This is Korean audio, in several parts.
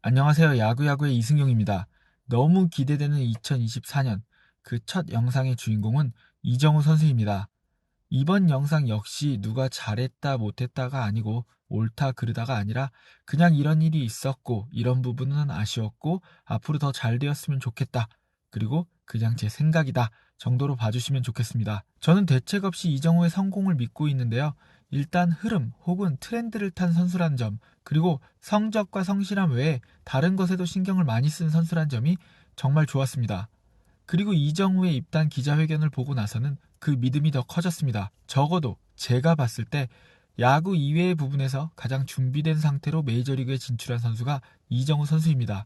안녕하세요. 야구야구의 이승용입니다. 너무 기대되는 2024년 그 첫 영상의 주인공은 이정우 선수입니다. 이번 영상 역시 누가 잘했다 못했다가 아니고 옳다 그르다가 아니라 그냥 이런 일이 있었고 이런 부분은 아쉬웠고 앞으로 더 잘 되었으면 좋겠다. 그리고 그냥 제 생각이다 정도로 봐주시면 좋겠습니다. 저는 대책 없이 이정우의 성공을 믿고 있는데요. 일단 흐름 혹은 트렌드를 탄 선수란 점, 그리고 성적과 성실함 외에 다른 것에도 신경을 많이 쓴 선수란 점이 정말 좋았습니다. 그리고 이정우의 입단 기자회견을 보고 나서는 그 믿음이 더 커졌습니다. 적어도 제가 봤을 때 야구 이외의 부분에서 가장 준비된 상태로 메이저리그에 진출한 선수가 이정우 선수입니다.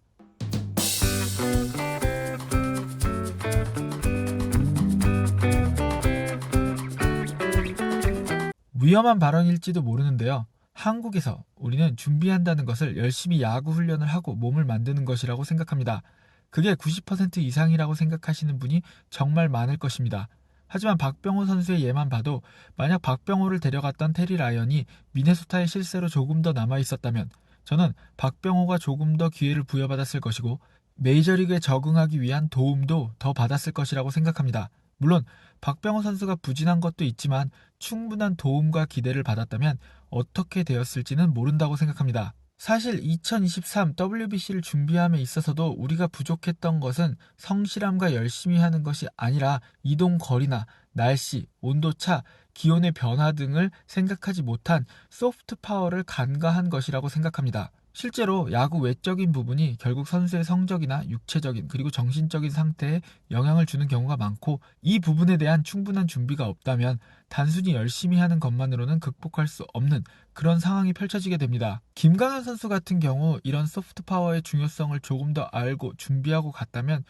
위험한 발언일지도 모르는데요. 한국에서 우리는 준비한다는 것을 열심히 야구 훈련을 하고 몸을 만드는 것이라고 생각합니다. 그게 90% 이상이라고 생각하시는 분이 정말 많을 것입니다. 하지만 박병호 선수의 예만 봐도 만약 박병호를 데려갔던 테리 라이언이 미네소타의 실세로 조금 더 남아 있었다면 저는 박병호가 조금 더 기회를 부여받았을 것이고 메이저리그에 적응하기 위한 도움도 더 받았을 것이라고 생각합니다. 물론 박병호 선수가 부진한 것도 있지만 충분한 도움과 기대를 받았다면 어떻게 되었을지는 모른다고 생각합니다. 사실 2023 WBC를 준비함에 있어서도 우리가 부족했던 것은 성실함과 열심히 하는 것이 아니라 이동 거리나 날씨, 온도차, 기온의 변화 등을 생각하지 못한 소프트 파워를 간과한 것이라고 생각합니다. 실제로 야구 외적인 부분이 결국 선수의 성적이나 육체적인 그리고 정신적인 상태에 영향을 주는 경우가 많고, 이 부분에 대한 충분한 준비가 없다면 단순히 열심히 하는 것만으로는 극복할 수 없는 그런 상황이 펼쳐지게 됩니다. 김강현 선수 같은 경우 이런 소프트 파워의 중요성을 조금 더 알고 준비하고 갔다면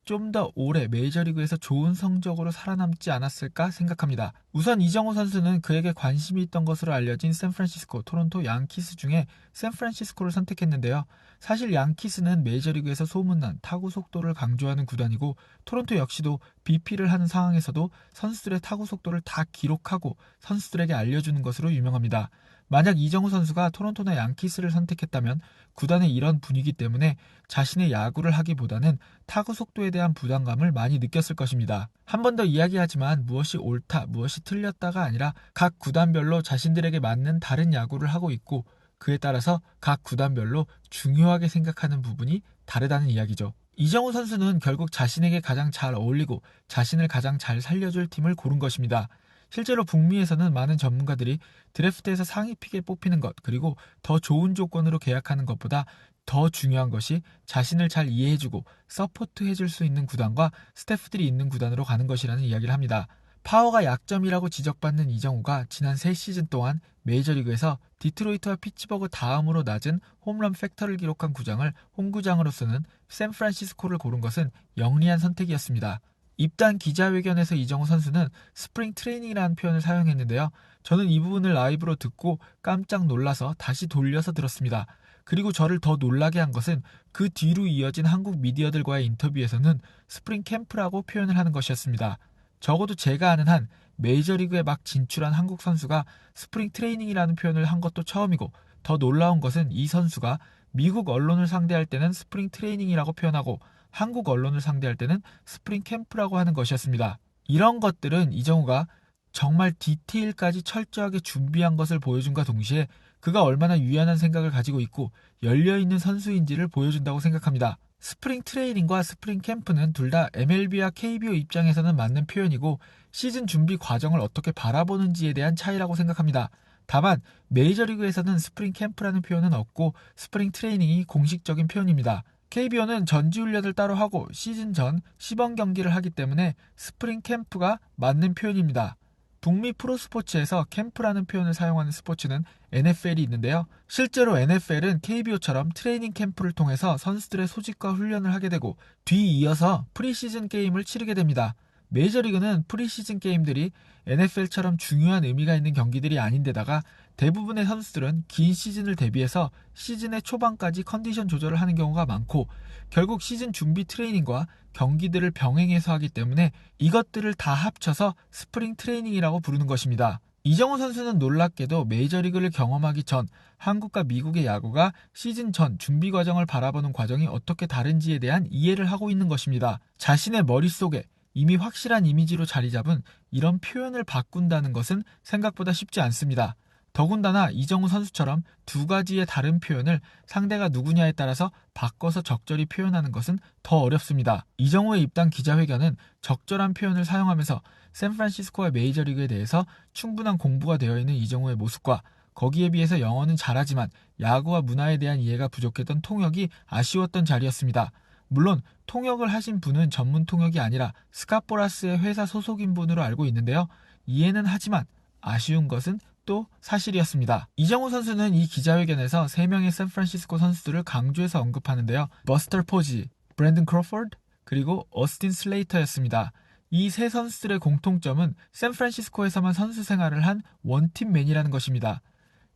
좀 더 오래 메이저리그에서 좋은 성적으로 살아남지 않았을까 생각합니다. 우선 이정우 선수는 그에게 관심이 있던 것으로 알려진 샌프란시스코, 토론토 양키스 중에 샌프란시스코를 선택했는데요. 사실 양키스는 메이저리그에서 소문난 타구 속도를 강조하는 구단이고, 토론토 역시도 BP를 하는 상황에서도 선수들의 타구 속도를 다 기록하고 선수들에게 알려주는 것으로 유명합니다. 만약 이정우 선수가 토론토나 양키스를 선택했다면 구단의 이런 분위기 때문에 자신의 야구를 하기보다는 타구 속도에 대한 부담감을 많이 느꼈을 것입니다. 한 번 더 이야기하지만 무엇이 옳다, 무엇이 틀렸다가 아니라 각 구단별로 자신들에게 맞는 다른 야구를 하고 있고, 그에 따라서 각 구단별로 중요하게 생각하는 부분이 다르다는 이야기죠. 이정우 선수는 결국 자신에게 가장 잘 어울리고 자신을 가장 잘 살려줄 팀을 고른 것입니다. 실제로 북미에서는 많은 전문가들이 드래프트에서 상위 픽에 뽑히는 것, 그리고 더 좋은 조건으로 계약하는 것보다 더 중요한 것이 자신을 잘 이해해주고 서포트해줄 수 있는 구단과 스태프들이 있는 구단으로 가는 것이라는 이야기를 합니다. 파워가 약점이라고 지적받는 이정우가 지난 3시즌 동안 메이저리그에서 디트로이트와 피츠버그 다음으로 낮은 홈런 팩터를 기록한 구장을 홈구장으로서는 샌프란시스코를 고른 것은 영리한 선택이었습니다. 입단 기자회견에서 이정우 선수는 스프링 트레이닝이라는 표현을 사용했는데요. 저는 이 부분을 라이브로 듣고 깜짝 놀라서 다시 돌려서 들었습니다. 그리고 저를 더 놀라게 한 것은 그 뒤로 이어진 한국 미디어들과의 인터뷰에서는 스프링 캠프라고 표현을 하는 것이었습니다. 적어도 제가 아는 한 메이저리그에 막 진출한 한국 선수가 스프링 트레이닝이라는 표현을 한 것도 처음이고, 더 놀라운 것은 이 선수가 미국 언론을 상대할 때는 스프링 트레이닝이라고 표현하고 한국 언론을 상대할 때는 스프링 캠프라고 하는 것이었습니다. 이런 것들은 이정우가 정말 디테일까지 철저하게 준비한 것을 보여준과 동시에 그가 얼마나 유연한 생각을 가지고 있고 열려있는 선수인지를 보여준다고 생각합니다. 스프링 트레이닝과 스프링 캠프는 둘 다 MLB와 KBO 입장에서는 맞는 표현이고 시즌 준비 과정을 어떻게 바라보는지에 대한 차이라고 생각합니다. 다만 메이저리그에서는 스프링 캠프라는 표현은 없고 스프링 트레이닝이 공식적인 표현입니다. KBO는 전지훈련을 따로 하고 시즌 전 시범 경기를 하기 때문에 스프링 캠프가 맞는 표현입니다. 북미 프로스포츠에서 캠프라는 표현을 사용하는 스포츠는 NFL이 있는데요. 실제로 NFL은 KBO처럼 트레이닝 캠프를 통해서 선수들의 소집과 훈련을 하게 되고 뒤이어서 프리시즌 게임을 치르게 됩니다. 메이저리그는 프리시즌 게임들이 NFL처럼 중요한 의미가 있는 경기들이 아닌데다가 대부분의 선수들은 긴 시즌을 대비해서 시즌의 초반까지 컨디션 조절을 하는 경우가 많고, 결국 시즌 준비 트레이닝과 경기들을 병행해서 하기 때문에 이것들을 다 합쳐서 스프링 트레이닝이라고 부르는 것입니다. 이정우 선수는 놀랍게도 메이저리그를 경험하기 전 한국과 미국의 야구가 시즌 전 준비 과정을 바라보는 과정이 어떻게 다른지에 대한 이해를 하고 있는 것입니다. 자신의 머릿속에 이미 확실한 이미지로 자리 잡은 이런 표현을 바꾼다는 것은 생각보다 쉽지 않습니다. 더군다나 이정우 선수처럼 두 가지의 다른 표현을 상대가 누구냐에 따라서 바꿔서 적절히 표현하는 것은 더 어렵습니다. 이정우의 입단 기자회견은 적절한 표현을 사용하면서 샌프란시스코와 메이저리그에 대해서 충분한 공부가 되어 있는 이정우의 모습과 거기에 비해서 영어는 잘하지만 야구와 문화에 대한 이해가 부족했던 통역이 아쉬웠던 자리였습니다. 물론 통역을 하신 분은 전문 통역이 아니라 스카포라스의 회사 소속인 분으로 알고 있는데요. 이해는 하지만 아쉬운 것은 또 사실이었습니다. 이정우 선수는 이 기자회견에서 3명의 샌프란시스코 선수들을 강조해서 언급하는데요. 버스터 포지, 브랜든 크로포드, 그리고 어스틴 슬레이터였습니다. 이 세 선수들의 공통점은 샌프란시스코에서만 선수 생활을 한 원팀맨이라는 것입니다.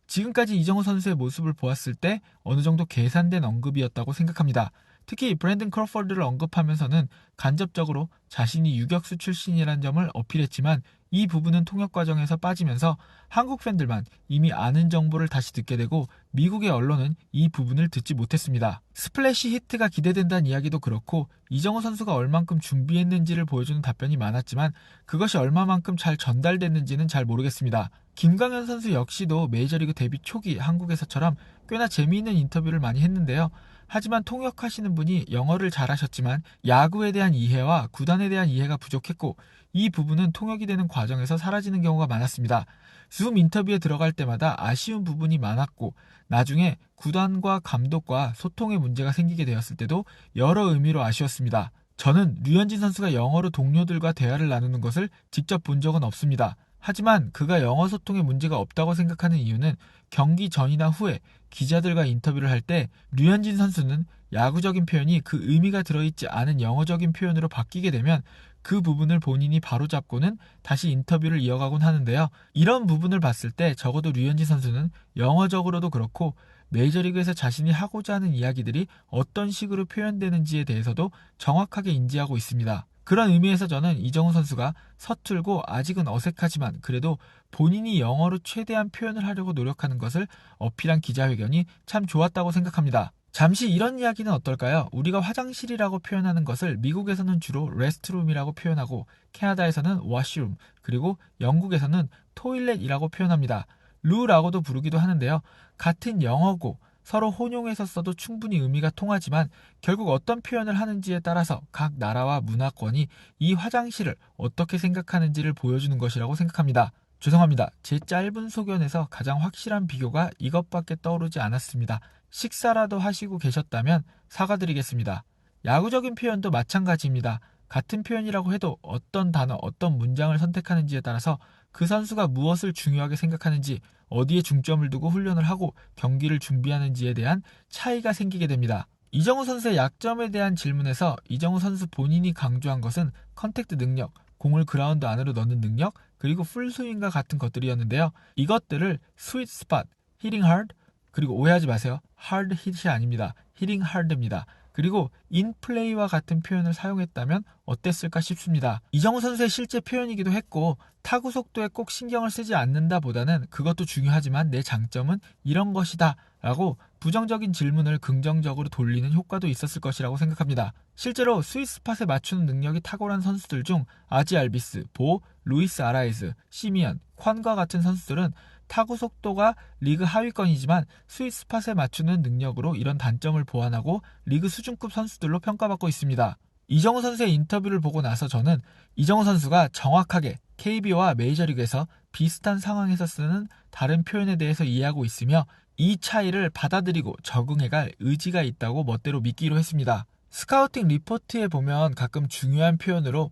지금까지 이정우 선수의 모습을 보았을 때 어느 정도 계산된 언급이었다고 생각합니다. 특히 브랜든 크로포드를 언급하면서는 간접적으로 자신이 유격수 출신이라는 점을 어필했지만 이 부분은 통역 과정에서 빠지면서 한국 팬들만 이미 아는 정보를 다시 듣게 되고 미국의 언론은 이 부분을 듣지 못했습니다. 스플래시 히트가 기대된다는 이야기도 그렇고 이정우 선수가 얼만큼 준비했는지를 보여주는 답변이 많았지만 그것이 얼마만큼 잘 전달됐는지는 잘 모르겠습니다. 김광현 선수 역시도 메이저리그 데뷔 초기 한국에서처럼 꽤나 재미있는 인터뷰를 많이 했는데요. 하지만 통역하시는 분이 영어를 잘하셨지만 야구에 대한 이해와 구단에 대한 이해가 부족했고 이 부분은 통역이 되는 과정에서 사라지는 경우가 많았습니다. 줌 인터뷰에 들어갈 때마다 아쉬운 부분이 많았고 나중에 구단과 감독과 소통의 문제가 생기게 되었을 때도 여러 의미로 아쉬웠습니다. 저는 류현진 선수가 영어로 동료들과 대화를 나누는 것을 직접 본 적은 없습니다. 하지만 그가 영어 소통에 문제가 없다고 생각하는 이유는 경기 전이나 후에 기자들과 인터뷰를 할 때 류현진 선수는 야구적인 표현이 그 의미가 들어있지 않은 영어적인 표현으로 바뀌게 되면 그 부분을 본인이 바로잡고는 다시 인터뷰를 이어가곤 하는데요. 이런 부분을 봤을 때 적어도 류현진 선수는 영어적으로도 그렇고 메이저리그에서 자신이 하고자 하는 이야기들이 어떤 식으로 표현되는지에 대해서도 정확하게 인지하고 있습니다. 그런 의미에서 저는 이정우 선수가 서툴고 아직은 어색하지만 그래도 본인이 영어로 최대한 표현을 하려고 노력하는 것을 어필한 기자회견이 참 좋았다고 생각합니다. 잠시 이런 이야기는 어떨까요? 우리가 화장실이라고 표현하는 것을 미국에서는 주로 레스트룸이라고 표현하고 캐나다에서는 워시룸 그리고 영국에서는 토일렛이라고 표현합니다. 루라고도 부르기도 하는데요. 같은 영어고 서로 혼용해서 써도 충분히 의미가 통하지만 결국 어떤 표현을 하는지에 따라서 각 나라와 문화권이 이 화장실을 어떻게 생각하는지를 보여주는 것이라고 생각합니다. 죄송합니다. 제 짧은 소견에서 가장 확실한 비교가 이것밖에 떠오르지 않았습니다. 식사라도 하시고 계셨다면 사과드리겠습니다. 야구적인 표현도 마찬가지입니다. 같은 표현이라고 해도 어떤 단어, 어떤 문장을 선택하는지에 따라서 그 선수가 무엇을 중요하게 생각하는지 어디에 중점을 두고 훈련을 하고 경기를 준비하는지에 대한 차이가 생기게 됩니다. 이정우 선수의 약점에 대한 질문에서 이정우 선수 본인이 강조한 것은 컨택트 능력, 공을 그라운드 안으로 넣는 능력, 그리고 풀스윙과 같은 것들이었는데요. 이것들을 스윗 스팟, 히팅 하드, 그리고 오해하지 마세요. 하드 hit이 아닙니다. 히팅 하드입니다. 그리고 인플레이와 같은 표현을 사용했다면 어땠을까 싶습니다. 이정우 선수의 실제 표현이기도 했고 타구 속도에 꼭 신경을 쓰지 않는다 보다는 그것도 중요하지만 내 장점은 이런 것이다 라고 부정적인 질문을 긍정적으로 돌리는 효과도 있었을 것이라고 생각합니다. 실제로 스윗스팟에 맞추는 능력이 탁월한 선수들 중 아지 알비스, 보, 루이스 아라이즈, 시미언, 콴과 같은 선수들은 타구 속도가 리그 하위권이지만 스윗스팟에 맞추는 능력으로 이런 단점을 보완하고 리그 수준급 선수들로 평가받고 있습니다. 이정우 선수의 인터뷰를 보고 나서 저는 이정우 선수가 정확하게 KBO와 메이저리그에서 비슷한 상황에서 쓰는 다른 표현에 대해서 이해하고 있으며 이 차이를 받아들이고 적응해갈 의지가 있다고 멋대로 믿기로 했습니다. 스카우팅 리포트에 보면 가끔 중요한 표현으로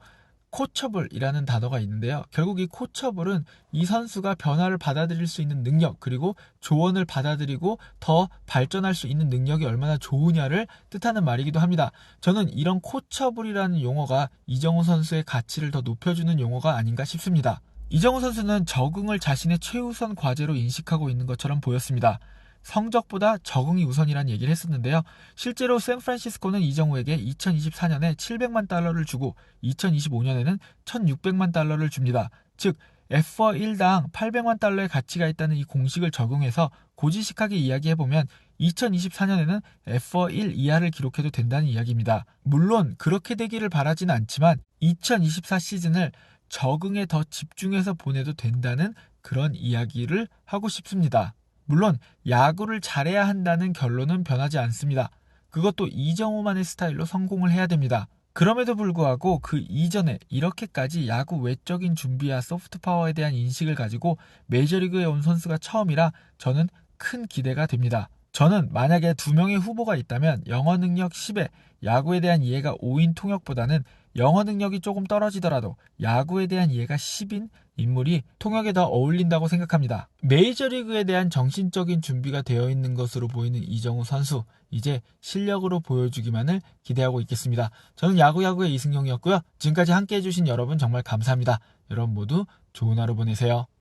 코처블이라는 단어가 있는데요. 결국 이 코처블은 이 선수가 변화를 받아들일 수 있는 능력 그리고 조언을 받아들이고 더 발전할 수 있는 능력이 얼마나 좋으냐를 뜻하는 말이기도 합니다. 저는 이런 코처블이라는 용어가 이정우 선수의 가치를 더 높여주는 용어가 아닌가 싶습니다. 이정우 선수는 적응을 자신의 최우선 과제로 인식하고 있는 것처럼 보였습니다. 성적보다 적응이 우선이라는 얘기를 했었는데요. 실제로 샌프란시스코는 이정우에게 2024년에 $700만 주고 2025년에는 $1,600만 줍니다. 즉 F 1당 800만 달러의 가치가 있다는 이 공식을 적용해서 고지식하게 이야기해보면 2024년에는 F 1 이하를 기록해도 된다는 이야기입니다. 물론 그렇게 되기를 바라진 않지만 2024 시즌을 적응에 더 집중해서 보내도 된다는 그런 이야기를 하고 싶습니다. 물론 야구를 잘해야 한다는 결론은 변하지 않습니다. 그것도 이정우만의 스타일로 성공을 해야 됩니다. 그럼에도 불구하고 그 이전에 이렇게까지 야구 외적인 준비와 소프트 파워에 대한 인식을 가지고 메이저리그에 온 선수가 처음이라 저는 큰 기대가 됩니다. 저는 만약에 2명의 후보가 있다면 영어 능력 10에 야구에 대한 이해가 5인 통역보다는 영어 능력이 조금 떨어지더라도 야구에 대한 이해가 10인 인물이 통역에 더 어울린다고 생각합니다. 메이저리그에 대한 정신적인 준비가 되어 있는 것으로 보이는 이정우 선수, 이제 실력으로 보여주기만을 기대하고 있겠습니다. 저는 야구야구의 이승용이었고요. 지금까지 함께 해주신 여러분 정말 감사합니다. 여러분 모두 좋은 하루 보내세요.